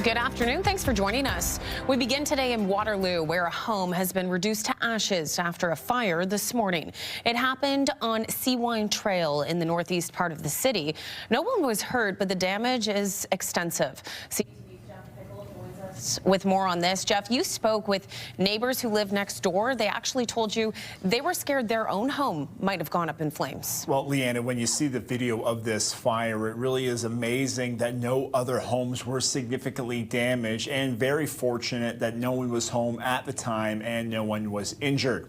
Good afternoon. Thanks for joining us. We begin today in Waterloo, where a home has been reduced to ashes after a fire this morning. It happened on Seawine Trail in the northeast part of the city. No one was hurt, but the damage is extensive. With more on this, Jeff, you spoke with neighbors who live next door. They actually told you they were scared their own home might have gone up in flames. Well, Leanna, when you see the video of this fire, it really is amazing that no other homes were significantly damaged, and very fortunate that no one was home at the time and no one was injured.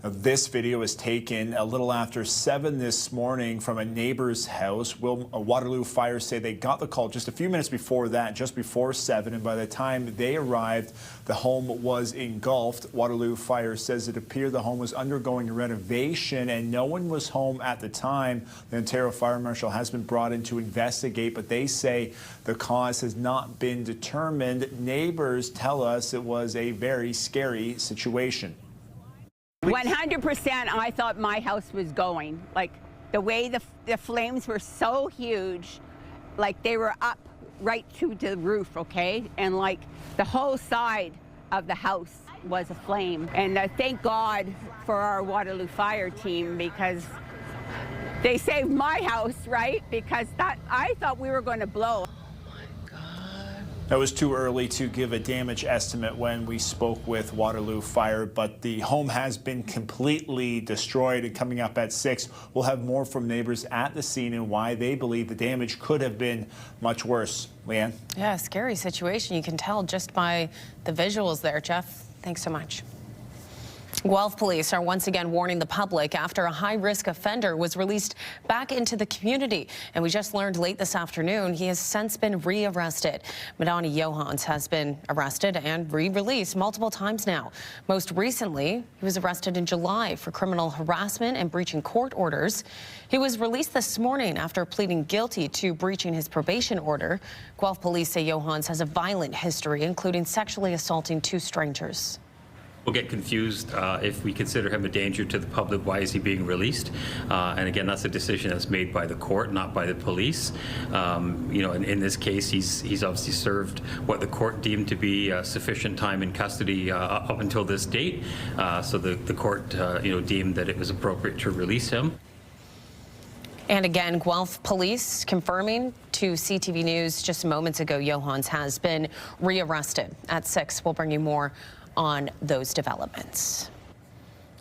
Now, this video was taken a little after 7 this morning from a neighbor's house. Waterloo Fire say they got the call just a few minutes before that, just before 7, and by the time they arrived, the home was engulfed. Waterloo Fire says it appeared the home was undergoing a renovation and no one was home at the time. The Ontario Fire Marshal has been brought in to investigate, but they say the cause has not been determined. Neighbors tell us it was a very scary situation. 100%, I thought my house was going. Like, the way the flames were so huge, like they were up right to the roof, okay? And like the whole side of the house was aflame. And thank God for our Waterloo Fire team, because they saved my house, right? Because I thought we were going to blow. It was too early to give a damage estimate when we spoke with Waterloo Fire, but the home has been completely destroyed. And coming up at 6, we'll have more from neighbors at the scene and why they believe the damage could have been much worse. Leanne? Yeah, scary situation. You can tell just by the visuals there. Jeff, thanks so much. Guelph police are once again warning the public after a high-risk offender was released back into the community. And we just learned late this afternoon he has since been rearrested. Madani Johans has been arrested and re-released multiple times now. Most recently, he was arrested in July for criminal harassment and breaching court orders. He was released this morning after pleading guilty to breaching his probation order. Guelph police say Johans has a violent history, including sexually assaulting 2 strangers. We'll get confused if we consider him a danger to the public. Why is he being released? And again, that's a decision that's made by the court, not by the police. You know, in this case, he's obviously served what the court deemed to be sufficient time in custody up until this date. So the court, you know, deemed that it was appropriate to release him. And again, Guelph police confirming to CTV News just moments ago, Johans has been rearrested. At 6, we'll bring you more on those developments.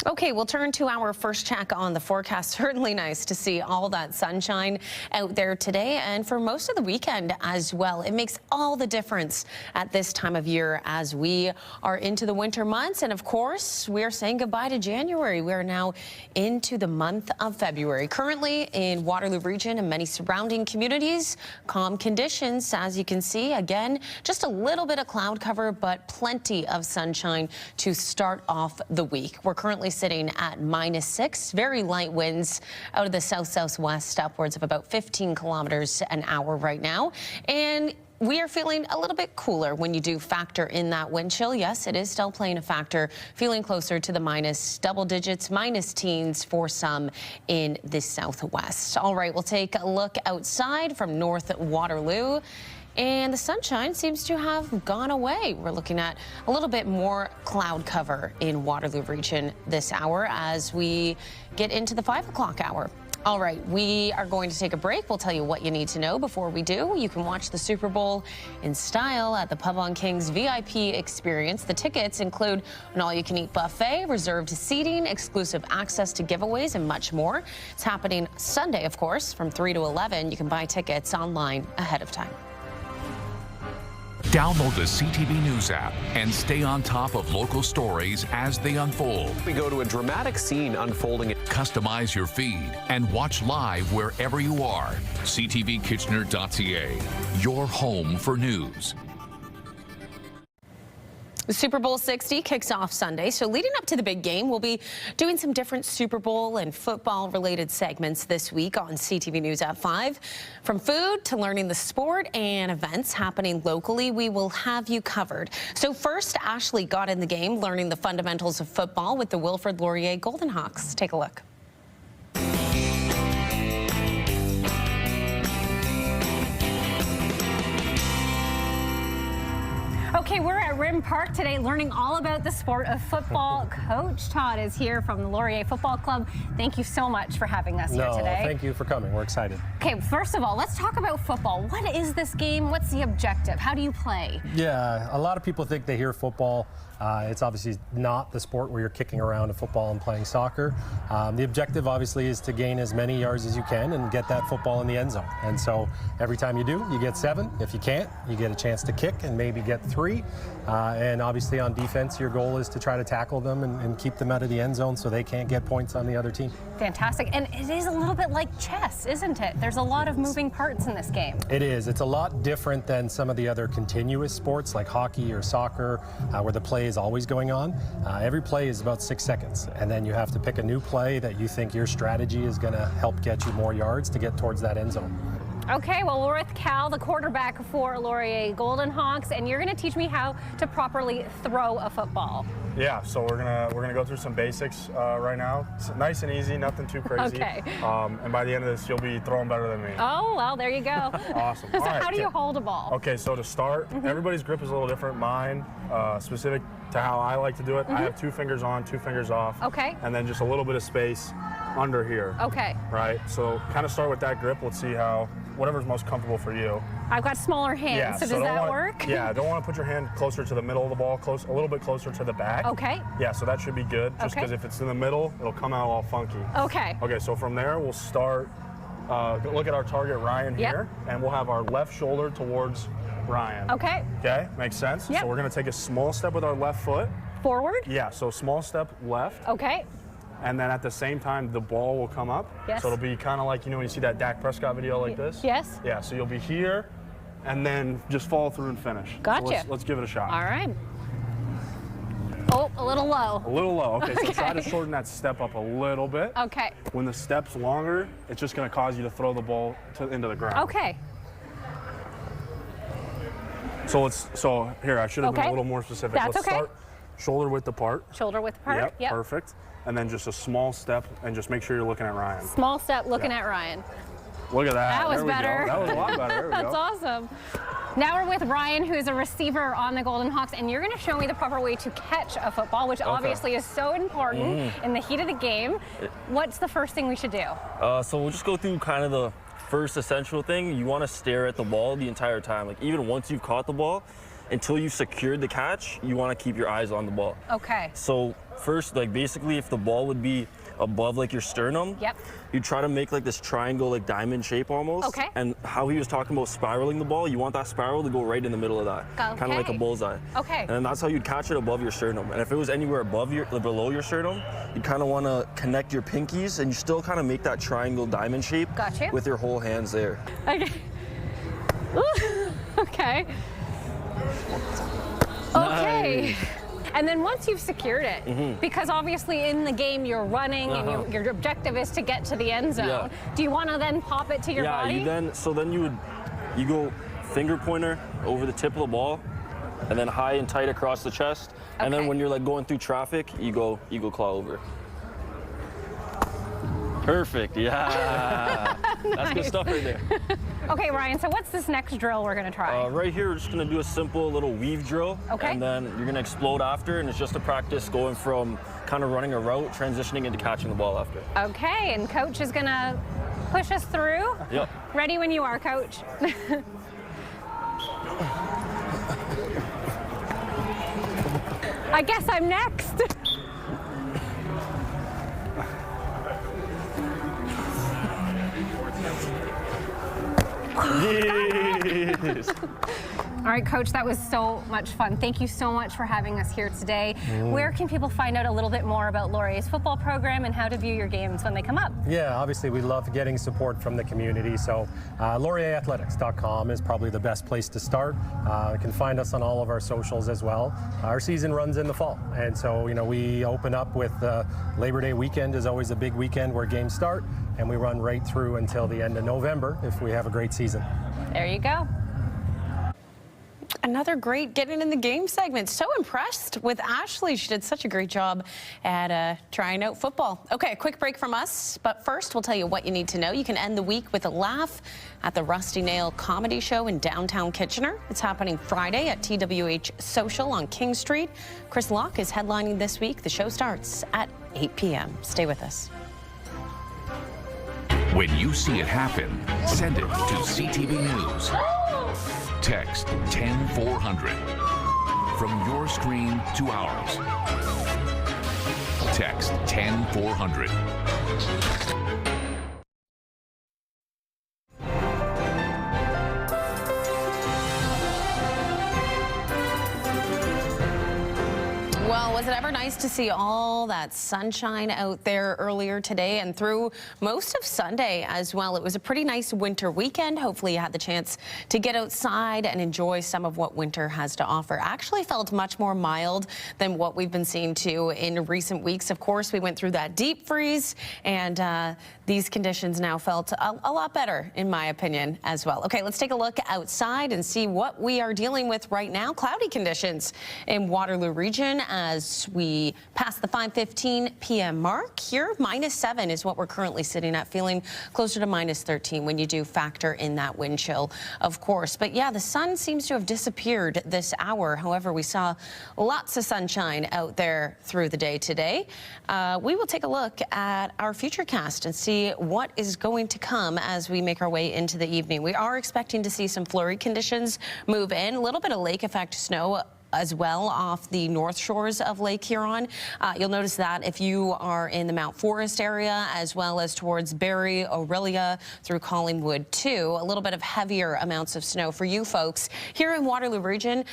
Okay, we'll turn to our first check on the forecast. Certainly nice to see all that sunshine out there today and for most of the weekend as well. It makes all the difference at this time of year as we are into the winter months. And of course, we are saying goodbye to January. We are now into the month of February. Currently in Waterloo region and many surrounding communities, calm conditions, as you can see. Again, just a little bit of cloud cover, but plenty of sunshine to start off the week. We're currently sitting at -6, very light winds out of the south-southwest, upwards of about 15 kilometers an hour right now. And we are feeling a little bit cooler when you do factor in that wind chill. Yes, it is still playing a factor, feeling closer to the minus double digits, minus teens for some in the southwest. All right, we'll take a look outside from North Waterloo. And the sunshine seems to have gone away. We're looking at a little bit more cloud cover in Waterloo region this hour as we get into the 5 o'clock hour. All right, we are going to take a break. We'll tell you what you need to know before we do. You can watch the Super Bowl in style at the Pub on Kings VIP experience. The tickets include an all-you-can-eat buffet, reserved seating, exclusive access to giveaways, and much more. It's happening Sunday, of course, from 3 to 11. You can buy tickets online ahead of time. Download the CTV News app and stay on top of local stories as they unfold. We go to a dramatic scene unfolding. Customize your feed and watch live wherever you are. ctvkitchener.ca, your home for news. The Super Bowl 60 kicks off Sunday, so leading up to the big game, we'll be doing some different Super Bowl and football-related segments this week on CTV News at 5. From food to learning the sport and events happening locally, we will have you covered. So first, Ashley got in the game learning the fundamentals of football with the Wilfrid Laurier Golden Hawks. Take a look. Okay, we're at Rim Park today learning all about the sport of football. Coach Todd is here from the Laurier Football Club. Thank you so much for having us here today. Thank you for coming. We're excited. Okay, first of all, let's talk about football. What is this game? What's the objective? How do you play? Yeah, a lot of people think they hear football. It's obviously not the sport where you're kicking around a football and playing soccer. The objective obviously is to gain as many yards as you can and get that football in the end zone. And so every time you do, you get 7. If you can't, you get a chance to kick and maybe get 3. And obviously on defense, your goal is to try to tackle them and keep them out of the end zone so they can't get points on the other team. Fantastic. And it is a little bit like chess, isn't it? There's a lot of moving parts in this game. It is. It's a lot different than some of the other continuous sports like hockey or soccer where the play is always going on. Every play is about 6 seconds, and then you have to pick a new play that you think your strategy is going to help get you more yards to get towards that end zone. Okay, well, we're with Cal, the quarterback for Laurier Golden Hawks, and you're going to teach me how to properly throw a football. Yeah, so we're gonna go through some basics right now. It's nice and easy, nothing too crazy. Okay. And by the end of this, you'll be throwing better than me. Oh, well, there you go. Awesome. So All right, how do you hold a ball? Okay, so to start, everybody's grip is a little different. Mine, specific to how I like to do it, I have 2 fingers on, 2 fingers off. Okay. And then just a little bit of space under here. Okay. Right, so kind of start with that grip. Let's see whatever's most comfortable for you. I've got smaller hands, Yeah, so does that work? Yeah, don't want to put your hand closer to the middle of the ball, a little bit closer to the back. Okay. Yeah, so that should be good, just because if it's in the middle, it'll come out all funky. Okay. Okay, so from there, we'll start, look at our target, Ryan, here, and we'll have our left shoulder towards Ryan. Okay. Okay, makes sense? Yep. So we're going to take a small step with our left foot. Forward? Yeah, so small step left. Okay. And then at the same time, the ball will come up. Yes. So it'll be kind of like, when you see that Dak Prescott video like this? Yes. Yeah, so you'll be here, and then just follow through and finish. Gotcha. So let's give it a shot. All right. Oh, a little low. A little low. Okay, so try to shorten that step up a little bit. Okay. When the step's longer, it's just going to cause you to throw the ball into the ground. Okay. So here, I should have been a little more specific. That's Let's start shoulder width apart. Shoulder width apart. Yep, perfect. And then just a small step, and just make sure you're looking at Ryan. Small step looking at Ryan. Look at that. That was There we better. go. That was a lot better. There we That's go. awesome. Now we're with Ryan, who's a receiver on the Golden Hawks, and you're going to show me the proper way to catch a football, which obviously is so important in the heat of the game. What's the first thing we should do? So we'll just go through kind of the first essential thing. You want to stare at the ball the entire time. Like even once you've caught the ball, until you've secured the catch, you want to keep your eyes on the ball. Okay. So first, like basically if the ball would be above like your sternum, you try to make like this triangle, like diamond shape almost. Okay. And how he was talking about spiraling the ball, you want that spiral to go right in the middle of that. Okay. Kind of like a bullseye. Okay. And then that's how you'd catch it above your sternum. And if it was anywhere below your sternum, you kind of want to connect your pinkies and you still kind of make that triangle diamond shape with your whole hands there. Okay. Okay. Okay. And then once you've secured it, because obviously in the game you're running and your objective is to get to the end zone, do you want to then pop it to your body? Yeah, you go finger pointer over the tip of the ball, and then high and tight across the chest, and then when you're like going through traffic, you go claw over. Perfect, yeah. That's good stuff right there. Okay, Ryan, so what's this next drill we're going to try? Right here, we're just going to do a simple little weave drill. Okay. And then you're going to explode after, and it's just a practice going from kind of running a route, transitioning into catching the ball after. Okay, and Coach is going to push us through. Yep. Ready when you are, Coach. I guess I'm next. Yes. All right, Coach, that was so much fun. Thank you so much for having us here today. Where can people find out a little bit more about Laurier's football program and how to view your games when they come up? Yeah, obviously we love getting support from the community, so laurierathletics.com is probably the best place to start. You can find us on all of our socials as well. Our season runs in the fall, and so we open up with Labor Day weekend is always a big weekend where games start, and we run right through until the end of November if we have a great season. There you go. another great getting in the game segment. So impressed with Ashley. She did such a great job at trying out football. Okay, a quick break from us, but first we'll tell you what you need to know. You can end the week with a laugh at the Rusty Nail Comedy Show in downtown Kitchener. It's happening Friday at TWH Social on King Street. Chris Locke is headlining this week. The show starts at 8 p.m. Stay with us. When you see it happen, send it to CTV News. Text 10400. From your screen to ours. Text 10400. Well, was it ever nice to see all that sunshine out there earlier today and through most of Sunday as well? It was a pretty nice winter weekend. Hopefully you had the chance to get outside and enjoy some of what winter has to offer. Actually felt much more mild than what we've been seeing too in recent weeks. Of course, we went through that deep freeze, and these conditions now felt a lot better, in my opinion, as well. Okay, let's take a look outside and see what we are dealing with right now. Cloudy conditions in Waterloo region as we pass the 5:15 p.m. mark here. -7 is what we're currently sitting at, feeling closer to -13 when you do factor in that wind chill, of course. But yeah, the sun seems to have disappeared this hour. However, we saw lots of sunshine out there through the day today. We will take a look at our futurecast and see what is going to come as we make our way into the evening. We are expecting to see some flurry conditions move in, a little bit of lake effect snow as well off the north shores of Lake Huron. You'll notice that if you are in the Mount Forest area as well as towards Barrie, Orillia, through Collingwood too, a little bit of heavier amounts of snow for you folks. Here in Waterloo region,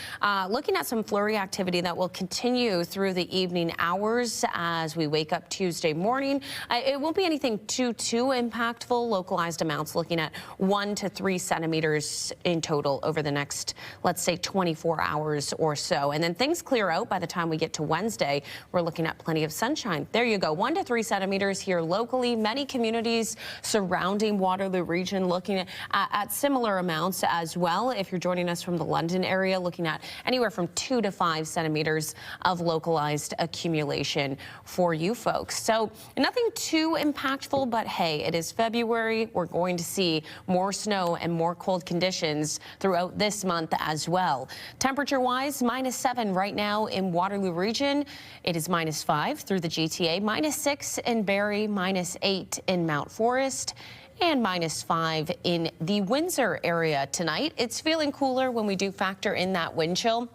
looking at some flurry activity that will continue through the evening hours as we wake up Tuesday morning. It won't be anything too impactful. Localized amounts looking at 1 to 3 centimeters in total over the next, let's say, 24 hours or so. And then things clear out by the time we get to Wednesday. We're looking at plenty of sunshine. There you go, 1 to 3 centimeters here locally. Many communities surrounding Waterloo region looking at similar amounts as well. If you're joining us from the London area, looking at anywhere from 2 to 5 centimeters of localized accumulation for you folks. So nothing too impactful, but hey, it is February. We're going to see more snow and more cold conditions throughout this month as well. Temperature-wise, -7 right now in Waterloo region. It is -5 through the GTA, -6 in Barrie, -8 in Mount Forest, and -5 in the Windsor area tonight. It's feeling cooler when we do factor in that wind chill.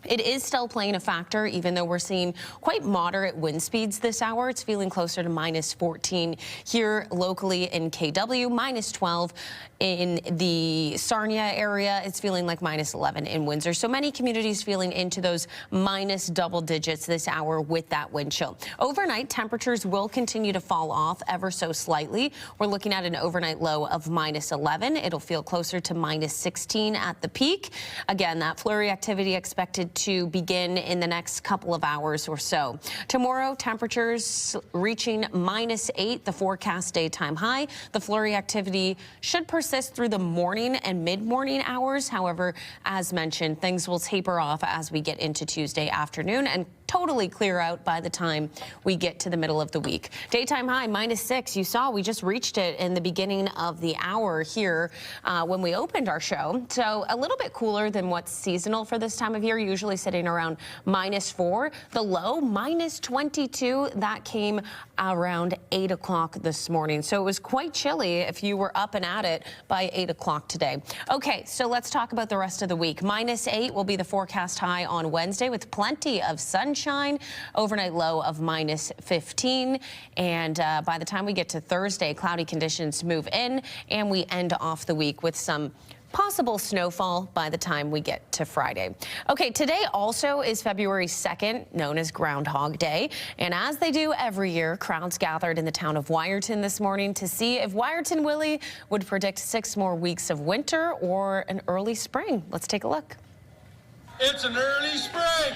It is still playing a factor, even though we're seeing quite moderate wind speeds this hour. It's feeling closer to -14 here locally in KW, -12 in the Sarnia area. It's feeling like -11 in Windsor. So many communities feeling into those minus double digits this hour with that wind chill. Overnight, temperatures will continue to fall off ever so slightly. We're looking at an overnight low of -11. It'll feel closer to -16 at the peak. Again, that flurry activity expected to begin in the next couple of hours or so. Tomorrow, temperatures reaching -8, the forecast daytime high. The flurry activity should persist through the morning and mid-morning hours. However, as mentioned, things will taper off as we get into Tuesday afternoon and totally clear out by the time we get to the middle of the week. Daytime high -6. You saw we just reached it in the beginning of the hour here when we opened our show. So a little bit cooler than what's seasonal for this time of year, usually sitting around -4. The low -22. That came around 8 o'clock this morning. So it was quite chilly if you were up and at it by 8 o'clock today. Okay, so let's talk about the rest of the week. -8 will be the forecast high on Wednesday with plenty of sunshine. Overnight low of -15. And by the time we get to Thursday, cloudy conditions move in and we end off the week with some possible snowfall by the time we get to Friday. Okay, today also is February 2nd, known as Groundhog Day. And as they do every year, crowds gathered in the town of Wyerton this morning to see if Wyerton Willie would predict 6 more weeks of winter or an early spring. Let's take a look. It's an early spring.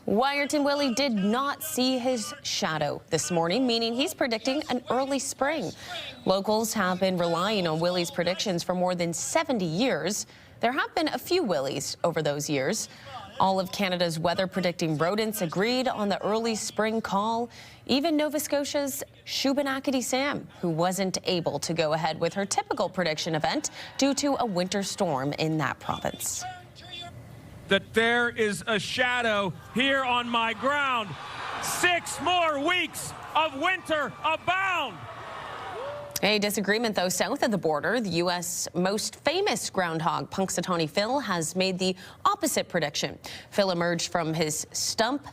Wyerton Willie did not see his shadow this morning, meaning he's predicting an early spring. Locals have been relying on Willie's predictions for more than 70 years. There have been a few Willies over those years. All of Canada's weather predicting rodents agreed on the early spring call. Even Nova Scotia's Shubenacadie Sam, who wasn't able to go ahead with her typical prediction event due to a winter storm in that province. That there is a shadow here on my ground. 6 more weeks of winter abound. A disagreement, though, south of the border. The U.S. most famous groundhog, Punxsutawney Phil, has made the opposite prediction. Phil emerged from his stump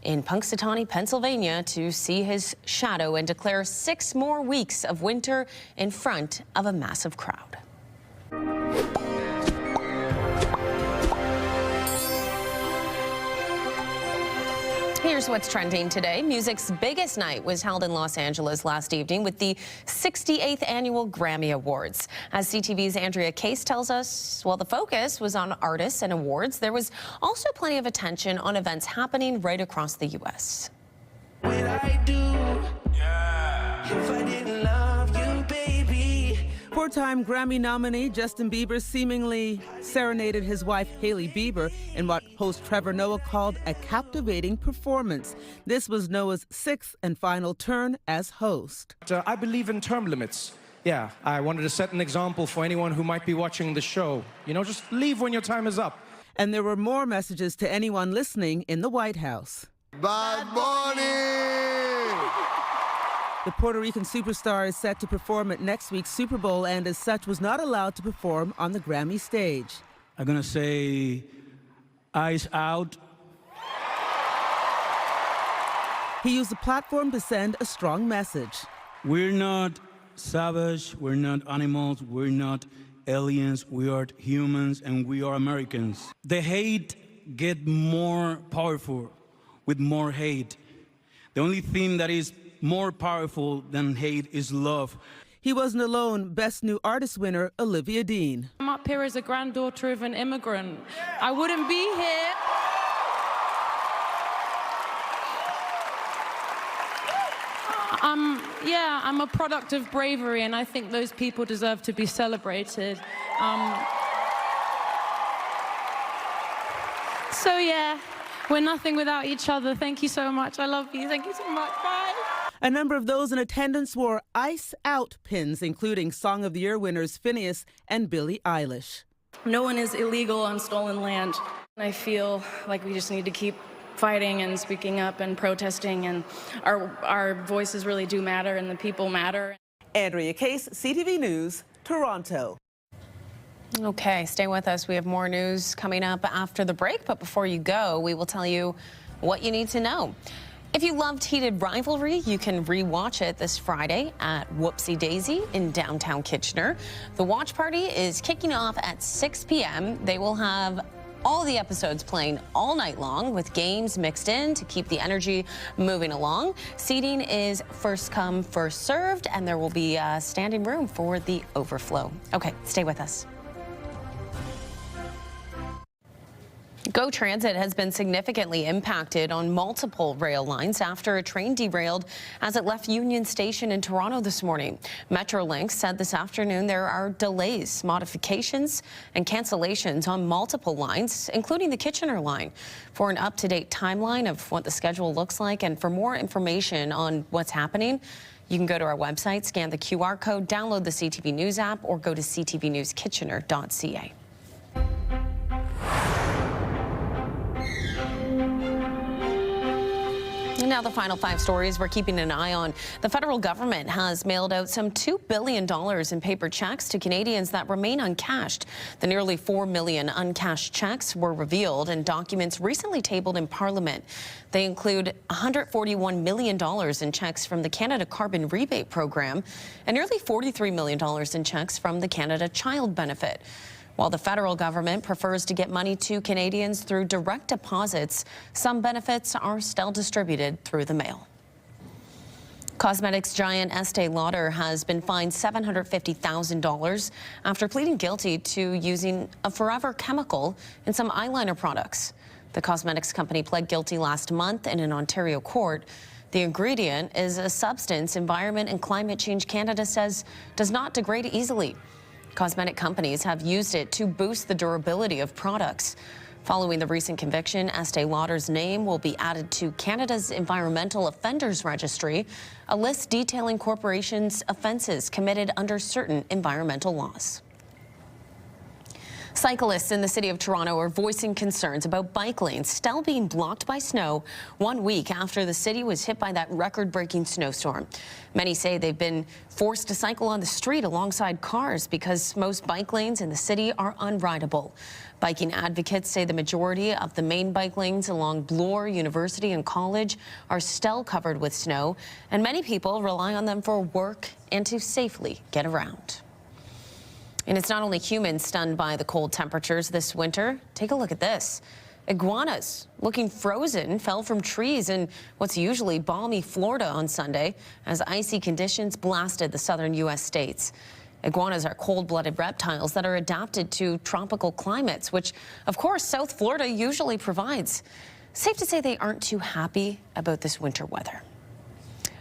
in Punxsutawney, Pennsylvania, to see his shadow and declare 6 more weeks of winter in front of a massive crowd. Here's what's trending today. Music's biggest night was held in Los Angeles last evening with the 68th annual Grammy Awards. As CTV's Andrea Case tells us, while the focus was on artists and awards, there was also plenty of attention on events happening right across the U.S. What I do, if I didn't love you, baby. Four-time Grammy nominee Justin Bieber seemingly serenaded his wife Hailey Bieber in what host Trevor Noah called a captivating performance. This was Noah's 6th and final turn as host. I believe in term limits. Yeah, I wanted to set an example for anyone who might be watching the show. You know, just leave when your time is up. And there were more messages to anyone listening in the White House. Bad morning! The Puerto Rican superstar is set to perform at next week's Super Bowl and as such was not allowed to perform on the Grammy stage. I'm gonna say, eyes out. He used the platform to send a strong message. We're not savage, we're not animals, we're not aliens, we are humans and we are Americans. The hate get more powerful with more hate. The only thing that is more powerful than hate is love. He wasn't alone. Best New Artist winner Olivia Dean. I'm up here as a granddaughter of an immigrant. I wouldn't be here. I'm a product of bravery, and I think those people deserve to be celebrated. So yeah, we're nothing without each other. Thank you so much. I love you. Thank you so much. Bye. A number of those in attendance wore Ice Out pins, including Song of the Year winners Phineas and Billie Eilish. No one is illegal on stolen land. I feel like we just need to keep fighting and speaking up and protesting, and our voices really do matter and the people matter. Andrea Case, CTV News, Toronto. Okay, stay with us. We have more news coming up after the break, but before you go, we will tell you what you need to know. If you loved Heated Rivalry, you can re-watch it this Friday at Whoopsie Daisy in downtown Kitchener. The watch party is kicking off at 6 p.m. They will have all the episodes playing all night long with games mixed in to keep the energy moving along. Seating is first come, first served, and there will be standing room for the overflow. Okay, stay with us. GO Transit has been significantly impacted on multiple rail lines after a train derailed as it left Union Station in Toronto this morning. Metrolinx said this afternoon there are delays, modifications, and cancellations on multiple lines, including the Kitchener line. For an up-to-date timeline of what the schedule looks like and for more information on what's happening, you can go to our website, scan the QR code, download the CTV News app, or go to ctvnewskitchener.ca. Now the final 5 stories we're keeping an eye on. The federal government has mailed out some $2 billion in paper checks to Canadians that remain uncashed. The nearly 4 million uncashed checks were revealed in documents recently tabled in Parliament. They include $141 million in checks from the Canada Carbon Rebate Program and nearly $43 million in checks from the Canada Child Benefit. While the federal government prefers to get money to Canadians through direct deposits, some benefits are still distributed through the mail. Cosmetics giant Estee Lauder has been fined $750,000 after pleading guilty to using a forever chemical in some eyeliner products. The cosmetics company pled guilty last month in an Ontario court. The ingredient is a substance Environment and Climate Change Canada says does not degrade easily. Cosmetic companies have used it to boost the durability of products. Following the recent conviction, Estee Lauder's name will be added to Canada's Environmental Offenders Registry, a list detailing corporations' offences committed under certain environmental laws. Cyclists in the city of Toronto are voicing concerns about bike lanes still being blocked by snow 1 week after the city was hit by that record-breaking snowstorm. Many say they've been forced to cycle on the street alongside cars because most bike lanes in the city are unrideable. Biking advocates say the majority of the main bike lanes along Bloor University and College are still covered with snow, and many people rely on them for work and to safely get around. And it's not only humans stunned by the cold temperatures this winter. Take a look at this. Iguanas, looking frozen, fell from trees in what's usually balmy Florida on Sunday as icy conditions blasted the southern U.S. states. Iguanas are cold-blooded reptiles that are adapted to tropical climates, which, of course, South Florida usually provides. Safe to say they aren't too happy about this winter weather.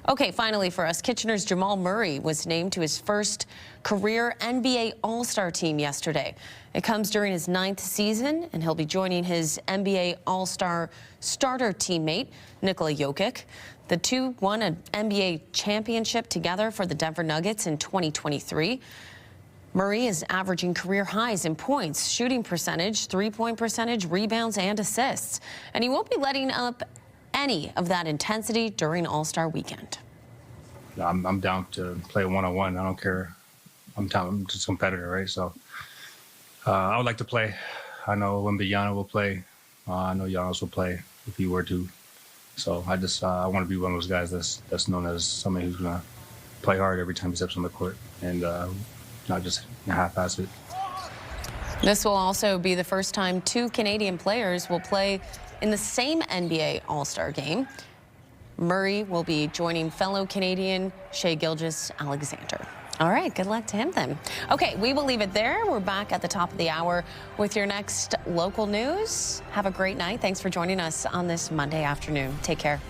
Okay, finally for us, Kitchener's Jamal Murray was named to his first career NBA All-Star team yesterday. It comes during his 9th season, and he'll be joining his NBA All-Star starter teammate, Nikola Jokic. The two won an NBA championship together for the Denver Nuggets in 2023. Murray is averaging career highs in points, shooting percentage, three-point percentage, rebounds, and assists. And he won't be letting up any of that intensity during All-Star weekend. I'm down to play one-on-one. I don't care. I'm just a competitor, right? So I would like to play. I know Wembanyama will play. I know Giannis will play if he were to. So I want to be one of those guys that's known as somebody who's going to play hard every time he steps on the court and not just half-ass it. This will also be the first time two Canadian players will play in the same NBA All-Star game. Murray will be joining fellow Canadian Shai Gilgeous-Alexander. All right, good luck to him then. Okay, we will leave it there. We're back at the top of the hour with your next local news. Have a great night. Thanks for joining us on this Monday afternoon. Take care.